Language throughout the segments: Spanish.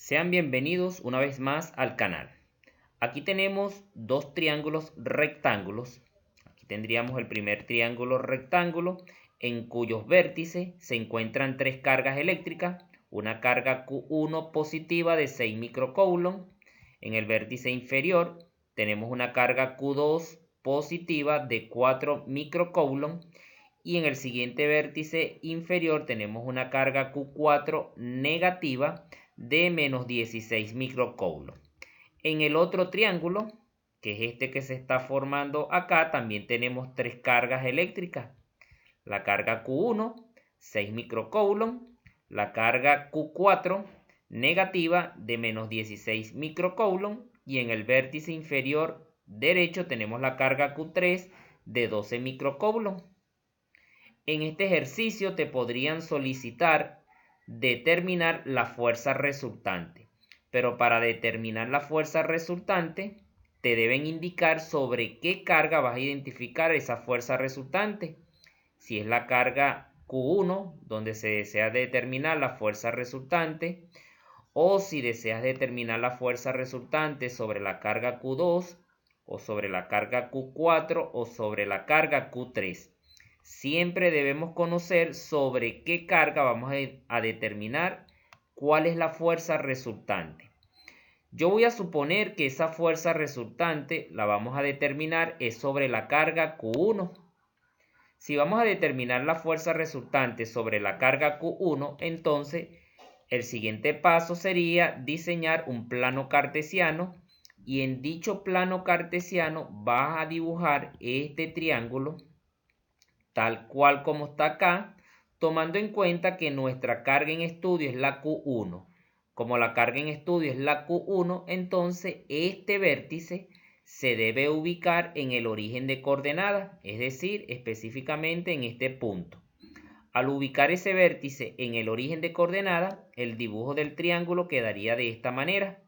Sean bienvenidos una vez más al canal. Aquí tenemos dos triángulos rectángulos. Aquí tendríamos el primer triángulo rectángulo en cuyos vértices se encuentran tres cargas eléctricas. Una carga Q1 positiva de 6 microcoulomb. En el vértice inferior tenemos una carga Q2 positiva de 4 microcoulomb. Y en el siguiente vértice inferior tenemos una carga Q4 negativa de menos 16 microcoulomb. En el otro triángulo, que es este que se está formando acá, también tenemos tres cargas eléctricas. La carga Q1, 6 microcoulomb. La carga Q4 negativa de menos 16 microcoulomb. Y en el vértice inferior derecho tenemos la carga Q3 de 12 microcoulomb. En este ejercicio te podrían solicitar determinar la fuerza resultante, pero para determinar la fuerza resultante te deben indicar sobre qué carga vas a identificar esa fuerza resultante. Si es la carga Q1, donde se desea determinar la fuerza resultante, o si deseas determinar la fuerza resultante sobre la carga Q2, o sobre la carga Q4, o sobre la carga Q3. Siempre debemos conocer sobre qué carga vamos a determinar cuál es la fuerza resultante. Yo voy a suponer que esa fuerza resultante la vamos a determinar es sobre la carga Q1. Si vamos a determinar la fuerza resultante sobre la carga Q1, entonces el siguiente paso sería diseñar un plano cartesiano, y en dicho plano cartesiano vas a dibujar este triángulo tal cual como está acá, tomando en cuenta que nuestra carga en estudio es la Q1. Como la carga en estudio es la Q1, entonces este vértice se debe ubicar en el origen de coordenadas, es decir, específicamente en este punto. Al ubicar ese vértice en el origen de coordenadas, el dibujo del triángulo quedaría de esta manera,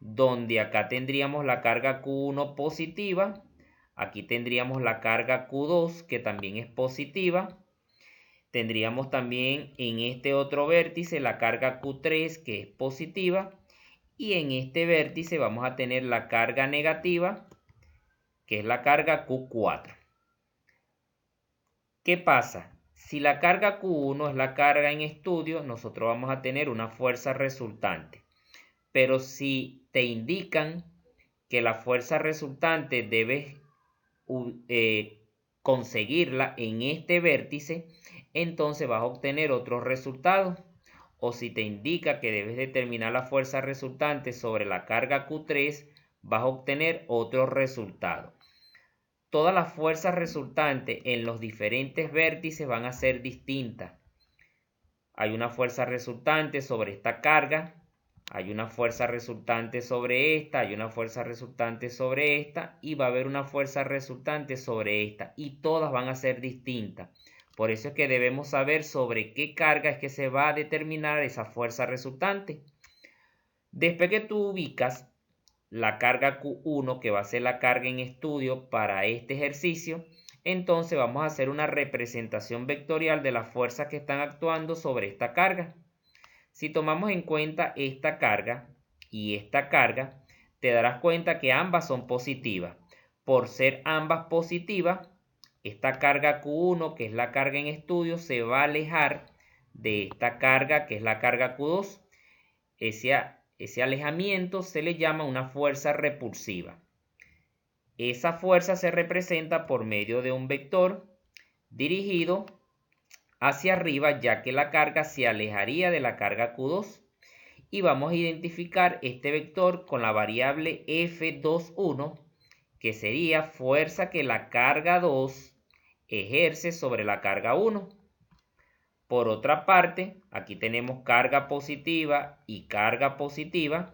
donde acá tendríamos la carga Q1 positiva. Aquí tendríamos la carga Q2, que también es positiva. Tendríamos también en este otro vértice la carga Q3, que es positiva. Y en este vértice vamos a tener la carga negativa, que es la carga Q4. ¿Qué pasa? Si la carga Q1 es la carga en estudio, nosotros vamos a tener una fuerza resultante. Pero si te indican que la fuerza resultante debes conseguirla en este vértice, entonces vas a obtener otros resultados. O si te indica que debes determinar la fuerza resultante sobre la carga Q3, vas a obtener otros resultados. Todas las fuerzas resultantes en los diferentes vértices van a ser distintas. Hay una fuerza resultante sobre esta carga, hay una fuerza resultante sobre esta, hay una fuerza resultante sobre esta y va a haber una fuerza resultante sobre esta, y todas van a ser distintas. Por eso es que debemos saber sobre qué carga es que se va a determinar esa fuerza resultante. Después que tú ubicas la carga Q1, que va a ser la carga en estudio para este ejercicio, entonces vamos a hacer una representación vectorial de las fuerzas que están actuando sobre esta carga. Si tomamos en cuenta esta carga y esta carga, te darás cuenta que ambas son positivas. Por ser ambas positivas, esta carga Q1, que es la carga en estudio, se va a alejar de esta carga, que es la carga Q2. Ese alejamiento se le llama una fuerza repulsiva. Esa fuerza se representa por medio de un vector dirigido hacia arriba, ya que la carga se alejaría de la carga Q2. Y vamos a identificar este vector con la variable F21, que sería fuerza que la carga 2 ejerce sobre la carga 1. Por otra parte, aquí tenemos carga positiva y carga positiva.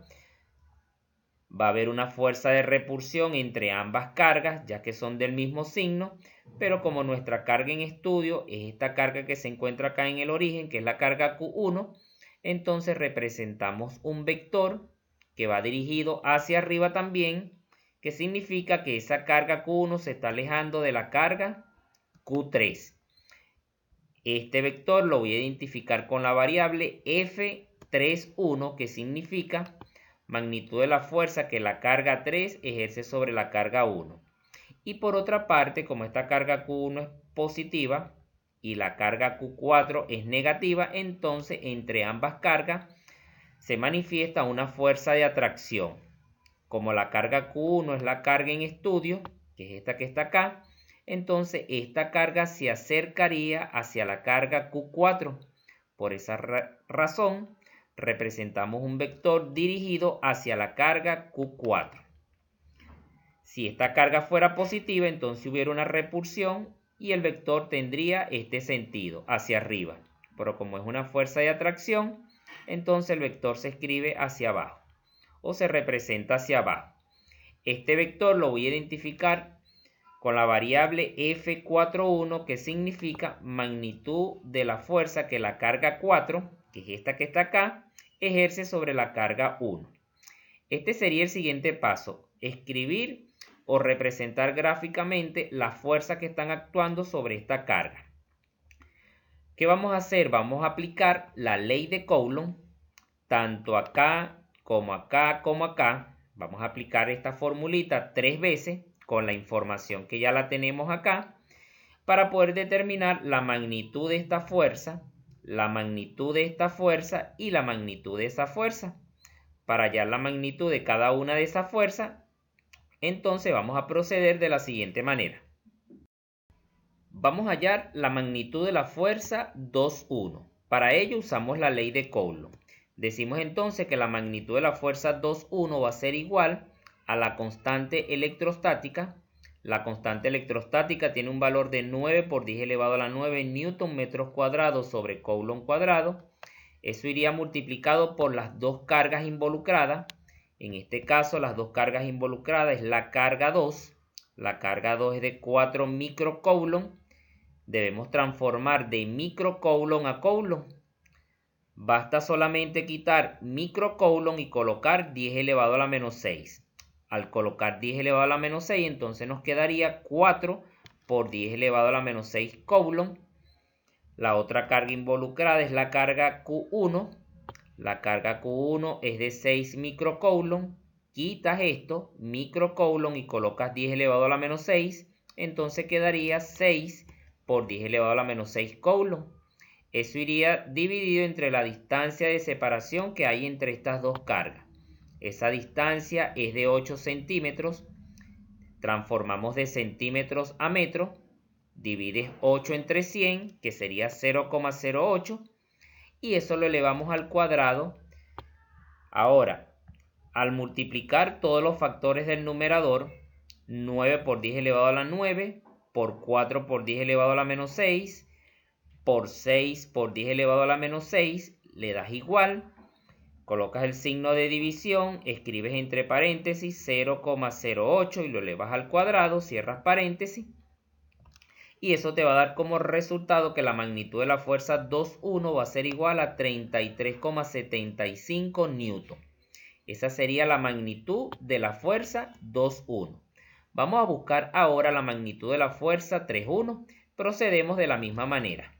Va a haber una fuerza de repulsión entre ambas cargas, ya que son del mismo signo, pero como nuestra carga en estudio es esta carga que se encuentra acá en el origen, que es la carga Q1, entonces representamos un vector que va dirigido hacia arriba también, que significa que esa carga Q1 se está alejando de la carga Q3. Este vector lo voy a identificar con la variable F 3,1, que significa magnitud de la fuerza que la carga 3 ejerce sobre la carga 1. Y por otra parte, como esta carga Q1 es positiva y la carga Q4 es negativa, entonces entre ambas cargas se manifiesta una fuerza de atracción. Como la carga Q1 es la carga en estudio, que es esta que está acá, entonces esta carga se acercaría hacia la carga Q4. Por esa razón, representamos un vector dirigido hacia la carga Q4. Si esta carga fuera positiva, entonces hubiera una repulsión y el vector tendría este sentido, hacia arriba. Pero como es una fuerza de atracción, entonces el vector se escribe hacia abajo o se representa hacia abajo. Este vector lo voy a identificar con la variable F41, que significa magnitud de la fuerza que la carga 4, que es esta que está acá, ejerce sobre la carga 1. Este sería el siguiente paso: escribir o representar gráficamente las fuerzas que están actuando sobre esta carga. ¿Qué vamos a hacer? Vamos a aplicar la ley de Coulomb, tanto acá como acá como acá. Vamos a aplicar esta formulita 3 veces con la información que ya la tenemos acá para poder determinar la magnitud de esta fuerza, la magnitud de esta fuerza y la magnitud de esa fuerza. Para hallar la magnitud de cada una de esas fuerzas, entonces vamos a proceder de la siguiente manera. Vamos a hallar la magnitud de la fuerza 2,1. Para ello usamos la ley de Coulomb. Decimos entonces que la magnitud de la fuerza 2,1 va a ser igual a la constante electrostática. La constante electrostática tiene un valor de 9 por 10 elevado a la 9 newton metros cuadrados sobre Coulomb cuadrado. Eso iría multiplicado por las dos cargas involucradas. En este caso, las dos cargas involucradas es la carga 2. La carga 2 es de 4 microcoulomb. Debemos transformar de microcoulomb a coulomb. Basta solamente quitar microcoulomb y colocar 10 elevado a la menos 6. Al colocar 10 elevado a la menos 6, entonces nos quedaría 4 por 10 elevado a la menos 6 coulomb. La otra carga involucrada es la carga Q1. La carga Q1 es de 6 microcoulomb. Quitas esto, microcoulomb, y colocas 10 elevado a la menos 6. Entonces quedaría 6 por 10 elevado a la menos 6 coulomb. Eso iría dividido entre la distancia de separación que hay entre estas dos cargas. Esa distancia es de 8 centímetros. Transformamos de centímetros a metros. Divides 8 entre 100, que sería 0,08. Y eso lo elevamos al cuadrado. Ahora, al multiplicar todos los factores del numerador, 9 por 10 elevado a la 9, por 4 por 10 elevado a la menos 6, por 6 por 10 elevado a la menos 6, le das igual, colocas el signo de división, escribes entre paréntesis 0,08 y lo elevas al cuadrado, cierras paréntesis, y eso te va a dar como resultado que la magnitud de la fuerza 2,1 va a ser igual a 33,75 newton. Esa sería la magnitud de la fuerza 2,1. Vamos a buscar ahora la magnitud de la fuerza 3,1. Procedemos de la misma manera.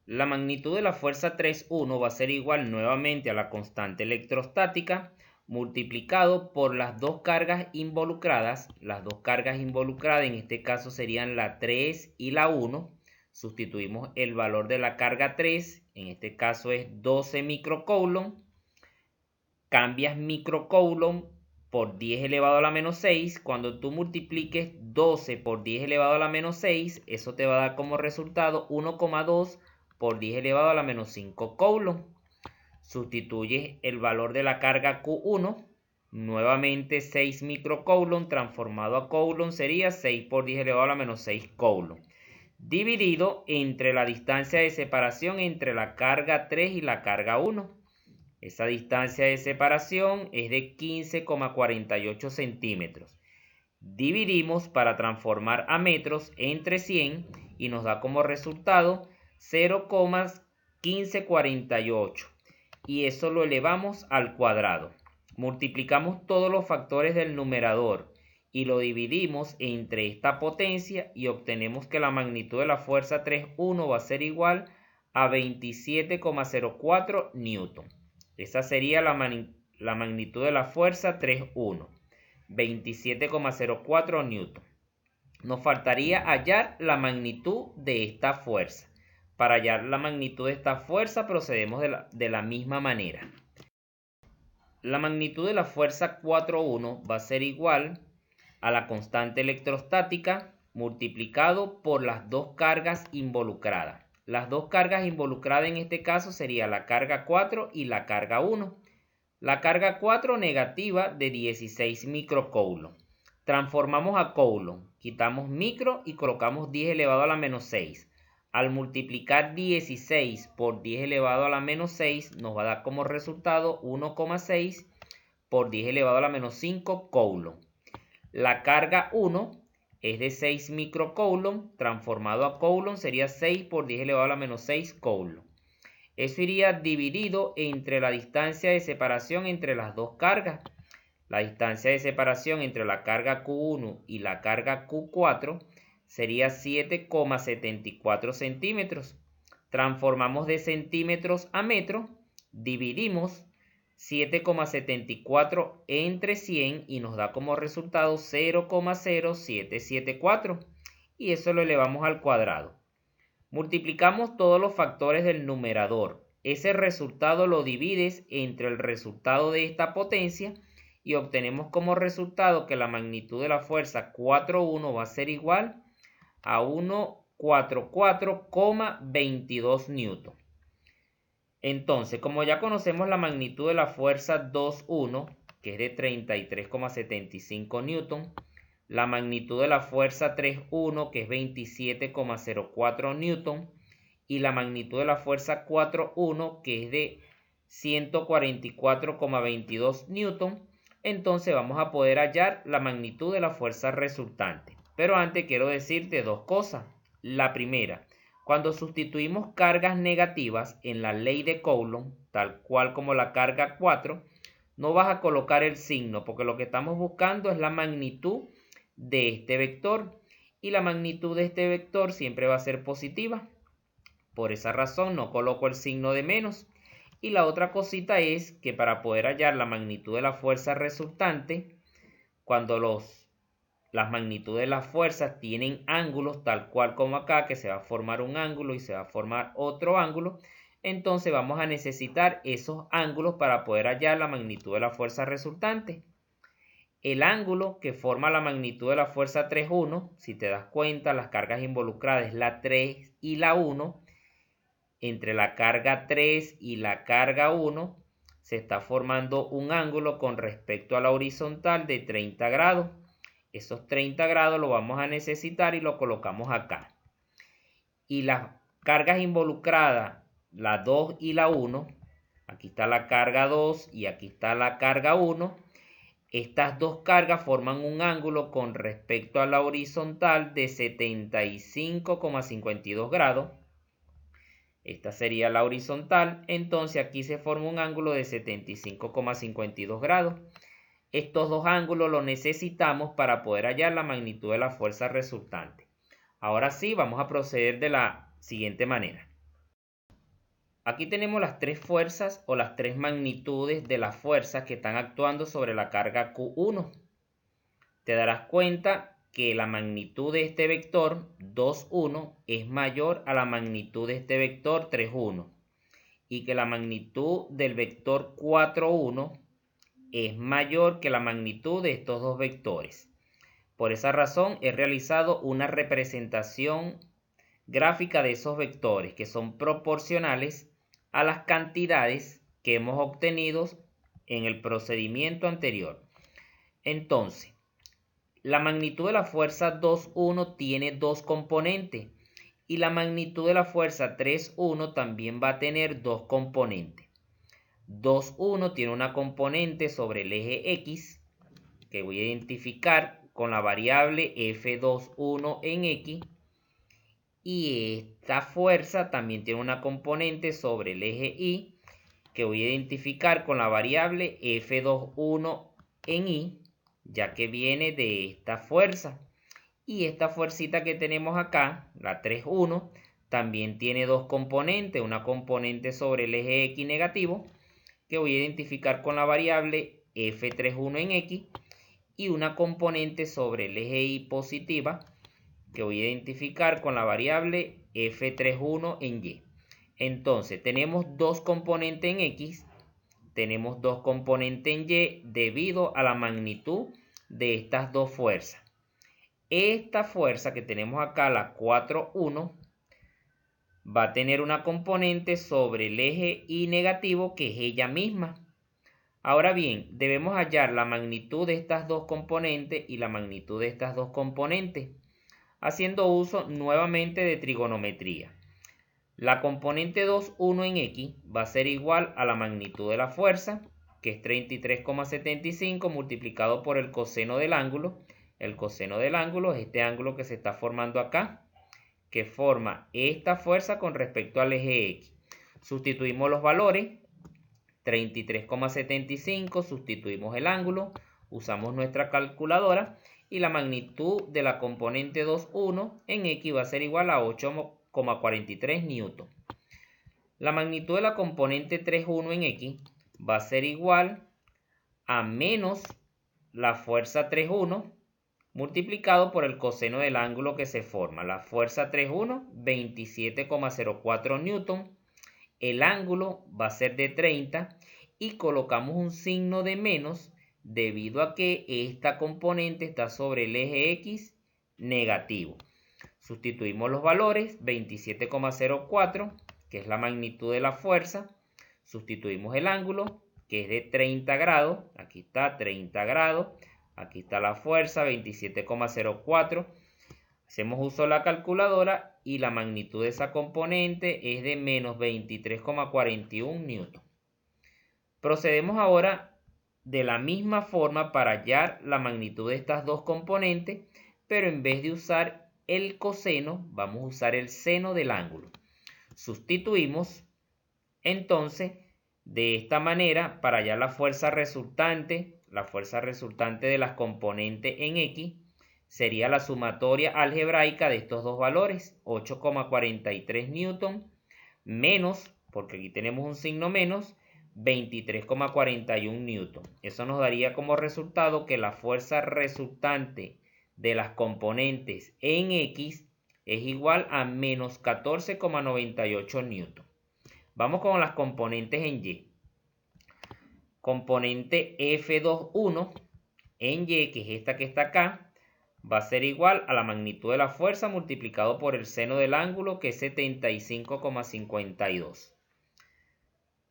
La magnitud de la fuerza 3,1 va a ser igual nuevamente a la constante electrostática multiplicado por las dos cargas involucradas. Las dos cargas involucradas en este caso serían la 3 y la 1. Sustituimos el valor de la carga 3, en este caso es 12 microcoulomb. Cambias microcoulomb por 10 elevado a la menos 6. Cuando tú multipliques 12 por 10 elevado a la menos 6, eso te va a dar como resultado 1,2 por 10 elevado a la menos 5 coulomb. Sustituyes el valor de la carga Q1, nuevamente 6 microcoulomb transformado a coulomb sería 6 por 10 elevado a la menos 6 coulomb, dividido entre la distancia de separación entre la carga 3 y la carga 1. Esa distancia de separación es de 15,48 centímetros. Dividimos para transformar a metros entre 100 y nos da como resultado 0,1548, y eso lo elevamos al cuadrado. Multiplicamos todos los factores del numerador y lo dividimos entre esta potencia y obtenemos que la magnitud de la fuerza 3,1 va a ser igual a 27,04 newton. Esa sería la magnitud de la fuerza 3.1. 27,04 newton. Nos faltaría hallar la magnitud de esta fuerza. Para hallar la magnitud de esta fuerza procedemos de la misma manera. La magnitud de la fuerza 4.1 va a ser igual a la constante electrostática multiplicado por las dos cargas involucradas. Las dos cargas involucradas en este caso sería la carga 4 y la carga 1. La carga 4 negativa de 16 microcoulomb. Transformamos a coulomb, quitamos micro y colocamos 10 elevado a la menos 6. Al multiplicar 16 por 10 elevado a la menos 6 nos va a dar como resultado 1,6 por 10 elevado a la menos 5 coulomb. La carga 1 es de 6 microcoulomb, transformado a coulomb sería 6 por 10 elevado a la menos 6 coulomb. Eso iría dividido entre la distancia de separación entre las dos cargas. La distancia de separación entre la carga Q1 y la carga Q4 sería 7,74 centímetros. Transformamos de centímetros a metro, dividimos 7,74 entre 100 y nos da como resultado 0,0774 y eso lo elevamos al cuadrado. Multiplicamos todos los factores del numerador. Ese resultado lo divides entre el resultado de esta potencia y obtenemos como resultado que la magnitud de la fuerza 4.1 va a ser igual a 144,22 newton. Entonces, como ya conocemos la magnitud de la fuerza 2.1, que es de 33,75 newton, la magnitud de la fuerza 3.1, que es 27,04 newton, y la magnitud de la fuerza 4.1, que es de 144,22 newton, entonces vamos a poder hallar la magnitud de la fuerza resultante. Pero antes quiero decirte dos cosas. La primera, cuando sustituimos cargas negativas en la ley de Coulomb, tal cual como la carga 4, no vas a colocar el signo, porque lo que estamos buscando es la magnitud de este vector, y la magnitud de este vector siempre va a ser positiva. Por esa razón no coloco el signo de menos. Y la otra cosita es que para poder hallar la magnitud de la fuerza resultante, cuando las magnitudes de las fuerzas tienen ángulos, tal cual como acá, que se va a formar un ángulo y se va a formar otro ángulo, entonces vamos a necesitar esos ángulos para poder hallar la magnitud de la fuerza resultante. El ángulo que forma la magnitud de la fuerza 3.1, si te das cuenta, las cargas involucradas es la 3 y la 1. Entre la carga 3 y la carga 1 se está formando un ángulo con respecto a la horizontal de 30 grados. Esos 30 grados lo vamos a necesitar y lo colocamos acá. Y las cargas involucradas, la 2 y la 1, aquí está la carga 2 y aquí está la carga 1. Estas dos cargas forman un ángulo con respecto a la horizontal de 75,52 grados. Esta sería la horizontal, entonces aquí se forma un ángulo de 75,52 grados. Estos dos ángulos los necesitamos para poder hallar la magnitud de la fuerza resultante. Ahora sí, vamos a proceder de la siguiente manera. Aquí tenemos las tres fuerzas o las tres magnitudes de las fuerzas que están actuando sobre la carga Q1. Te darás cuenta que la magnitud de este vector 2,1 es mayor a la magnitud de este vector 3,1 y que la magnitud del vector 4,1 es mayor que la magnitud de estos dos vectores. Por esa razón he realizado una representación gráfica de esos vectores que son proporcionales a las cantidades que hemos obtenido en el procedimiento anterior. Entonces, la magnitud de la fuerza 2,1 tiene dos componentes y la magnitud de la fuerza 3,1 también va a tener dos componentes. 2,1 tiene una componente sobre el eje X que voy a identificar con la variable F21 en X, y esta fuerza también tiene una componente sobre el eje Y que voy a identificar con la variable F21 en Y, ya que viene de esta fuerza. Y esta fuercita que tenemos acá, la 3,1, también tiene dos componentes, una componente sobre el eje X negativo, que voy a identificar con la variable f31 en X, y una componente sobre el eje Y positiva, que voy a identificar con la variable f31 en Y. Entonces, tenemos dos componentes en X, tenemos dos componentes en Y debido a la magnitud de estas dos fuerzas. Esta fuerza que tenemos acá, la 4,1, va a tener una componente sobre el eje Y negativo, que es ella misma. Ahora bien, debemos hallar la magnitud de estas dos componentes y la magnitud de estas dos componentes, haciendo uso nuevamente de trigonometría. La componente 2,1 en X va a ser igual a la magnitud de la fuerza, que es 33,75 multiplicado por el coseno del ángulo. El coseno del ángulo es este ángulo que se está formando acá, que forma esta fuerza con respecto al eje X. Sustituimos los valores, 33,75, sustituimos el ángulo, usamos nuestra calculadora y la magnitud de la componente 2,1 en X va a ser igual a 8,43 newton. La magnitud de la componente 3,1 en X va a ser igual a menos la fuerza 3,1 multiplicado por el coseno del ángulo que se forma. La fuerza 3,1, 27,04 newton. El ángulo va a ser de 30 y colocamos un signo de menos debido a que esta componente está sobre el eje X negativo. Sustituimos los valores, 27,04, que es la magnitud de la fuerza. Sustituimos el ángulo, que es de 30 grados. Aquí está 30 grados. Aquí está la fuerza, 27,04. Hacemos uso de la calculadora y la magnitud de esa componente es de menos 23,41 newton. Procedemos ahora de la misma forma para hallar la magnitud de estas dos componentes, pero en vez de usar el coseno, vamos a usar el seno del ángulo. Sustituimos entonces de esta manera para hallar la fuerza resultante de las componentes en X sería la sumatoria algebraica de estos dos valores, 8,43 newton, menos, porque aquí tenemos un signo menos, 23,41 newton. Eso nos daría como resultado que la fuerza resultante de las componentes en X es igual a menos 14,98 newton. Vamos con las componentes en Y. Componente F21 en Y, que es esta que está acá, va a ser igual a la magnitud de la fuerza multiplicado por el seno del ángulo, que es 75,52.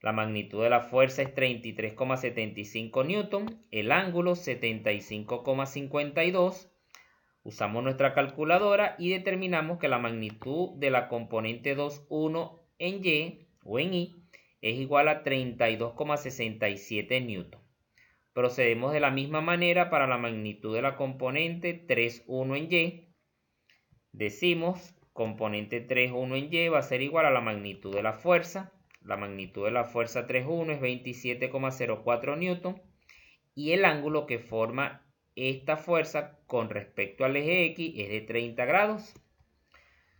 La magnitud de la fuerza es 33,75 newton, el ángulo 75,52. Usamos nuestra calculadora y determinamos que la magnitud de la componente 2,1 en Y o en Y es igual a 32,67 newton. Procedemos de la misma manera para la magnitud de la componente 3,1 en Y. Decimos, componente 3,1 en Y va a ser igual a la magnitud de la fuerza. La magnitud de la fuerza 3,1 es 27,04 newton. Y el ángulo que forma esta fuerza con respecto al eje X es de 30 grados.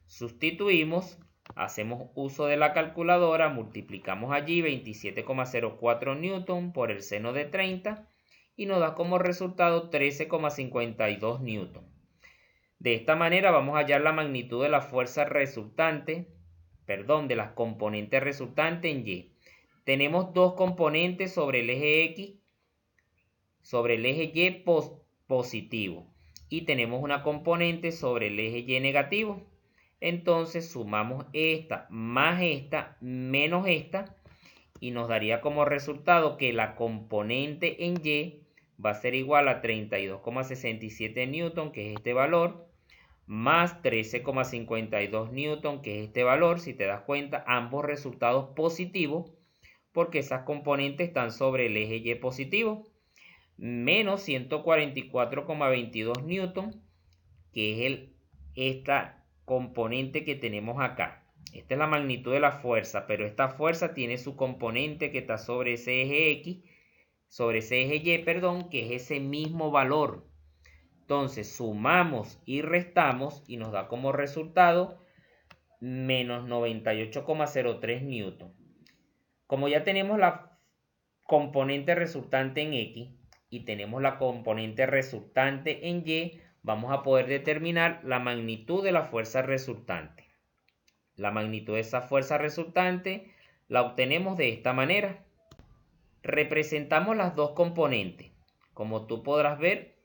Sustituimos, hacemos uso de la calculadora, multiplicamos allí 27,04 newton por el seno de 30 y nos da como resultado 13,52 newton. De esta manera vamos a hallar la magnitud de la fuerza resultante, de las componentes resultantes en Y. Tenemos dos componentes sobre el eje X, sobre el eje Y positivo, y tenemos una componente sobre el eje Y negativo. Entonces sumamos esta más esta menos esta y nos daría como resultado que la componente en Y va a ser igual a 32,67 newton, que es este valor, más 13,52 newton, que es este valor. Si te das cuenta, ambos resultados positivos porque esas componentes están sobre el eje Y positivo, menos 144,22 newton, que es esta componente que tenemos acá. Esta es la magnitud de la fuerza, pero esta fuerza tiene su componente que está sobre ese eje X, sobre ese eje Y, que es ese mismo valor. Entonces sumamos y restamos y nos da como resultado menos 98,03 newton. Como ya tenemos la componente resultante en X y tenemos la componente resultante en Y, vamos a poder determinar la magnitud de la fuerza resultante. La magnitud de esa fuerza resultante la obtenemos de esta manera. Representamos las dos componentes. Como tú podrás ver,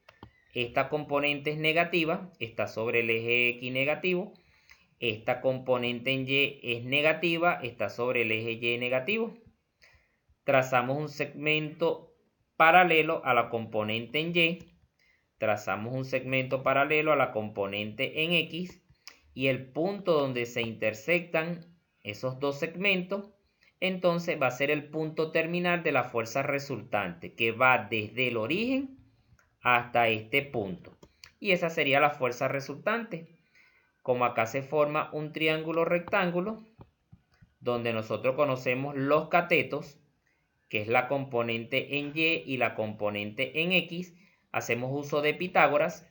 esta componente es negativa, está sobre el eje X negativo. Esta componente en Y es negativa, está sobre el eje Y negativo. Trazamos un segmento paralelo a la componente en Y. Trazamos un segmento paralelo a la componente en X. Y el punto donde se intersectan esos dos segmentos, entonces va a ser el punto terminal de la fuerza resultante, que va desde el origen hasta este punto. Y esa sería la fuerza resultante. Como acá se forma un triángulo rectángulo, donde nosotros conocemos los catetos, que es la componente en Y y la componente en X, hacemos uso de Pitágoras.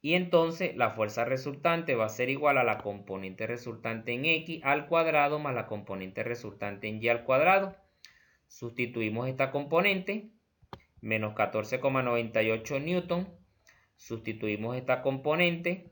Y entonces la fuerza resultante va a ser igual a la componente resultante en X al cuadrado más la componente resultante en Y al cuadrado. Sustituimos esta componente, menos 14,98 newton. Sustituimos esta componente,